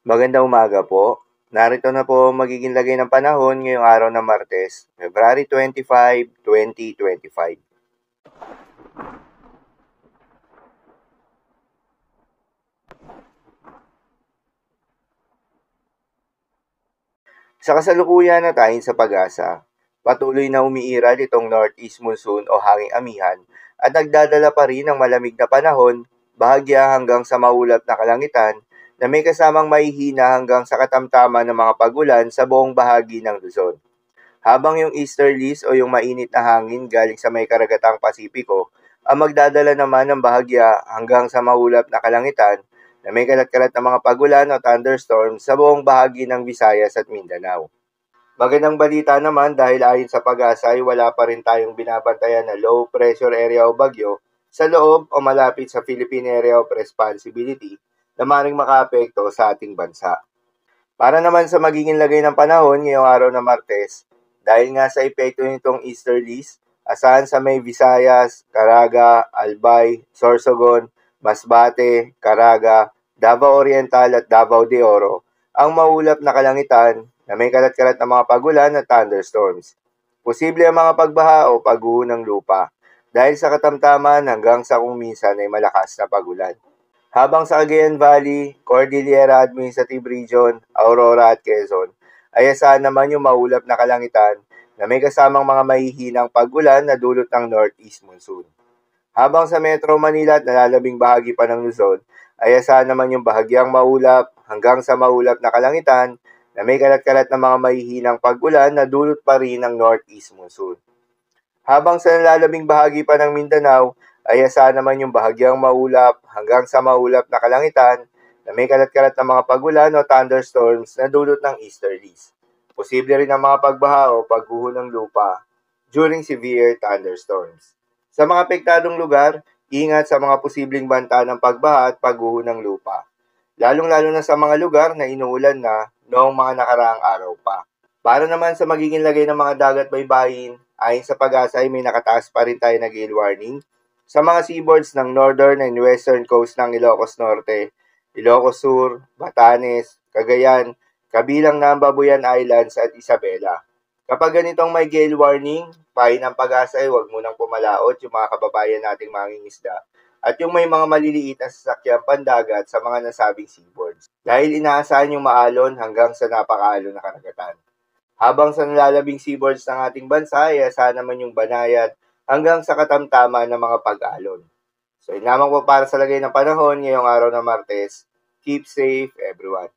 Magandang umaga po. Narito na po ang magiging lagay ng panahon ngayong araw ng Martes, February 25, 2025. Sa kasalukuyan at ayon sa pag-asa, patuloy na umiiral itong northeast monsoon o hanging amihan at nagdadala pa rin ng malamig na panahon, bahagya hanggang sa maulap na kalangitan na may kasamang mahihina hanggang sa katamtaman ng mga pagulan sa buong bahagi ng Luzon. Habang yung easterlies o yung mainit na hangin galing sa may karagatang Pasipiko ang magdadala naman ng bahagya hanggang sa maulap na kalangitan na may kalat-kalat na mga pagulan o thunderstorms sa buong bahagi ng Visayas at Mindanao. Magandang balita naman dahil ayon sa pag-asa ay wala pa rin tayong binabantayan na low pressure area o bagyo sa loob o malapit sa Philippine Area of Responsibility na maring makaapekto sa ating bansa. Para naman sa magiging lagay ng panahon ngayong araw ng Martes, dahil nga sa epekto nitong easterlies, asahan sa may Visayas, Caraga, Albay, Sorsogon, Masbate, Caraga, Davao Oriental at Davao de Oro ang maulap na kalangitan na may kalat-kalat na mga pagulan at thunderstorms. Posible ang mga pagbaha o pagguho ng lupa dahil sa katamtaman hanggang sa kung minsan ay malakas na pagulan. Habang sa Cagayan Valley, Cordillera Administrative Region, Aurora at Quezon, ay asahan naman yung maulap na kalangitan na may kasamang mga mahihinang pagulan na dulot ng northeast monsoon. Habang sa Metro Manila at nalalabing bahagi pa ng Luzon, ay asahan naman yung bahagyang maulap hanggang sa maulap na kalangitan na may kalat-kalat na mga mahihinang pagulan na dulot pa rin ng northeast monsoon. Habang sa nalalabing bahagi pa ng Mindanao, ay asahan naman yung bahagyang maulap hanggang sa maulap na kalangitan na may kalat-kalat na mga pagulan o thunderstorms na dulot ng easterlies. Posible rin ang mga pagbaha o pagguho ng lupa during severe thunderstorms. Sa mga apektadong lugar, ingat sa mga posibleng banta ng pagbaha at pagguho ng lupa, lalong-lalo na sa mga lugar na inuulan na noong mga nakaraang araw pa. Para naman sa magiging lagay ng mga dagat baybayin, ayon sa pag-asa ay may nakataas pa rin tayo na gale warning sa mga seaboards ng northern and western coast ng Ilocos Norte, Ilocos Sur, Batanes, Cagayan, kabilang na ang Babuyan Islands at Isabela. Kapag ganitong may gale warning, pahin ang pag-asa ay huwag munang pumalaot yung mga kababayan nating mangingisda at yung may mga maliliit na sasakyang pandagat sa mga nasabing seaboards dahil inaasahan yung maalon hanggang sa napakaalon na karagatan. Habang sa nalalabing seaboards ng ating bansa ay asahan naman yung banayad hanggang sa katamtaman ng mga pag-alon. So yun lamang po para sa lagay ng panahon ngayong araw ng Martes. Keep safe everyone.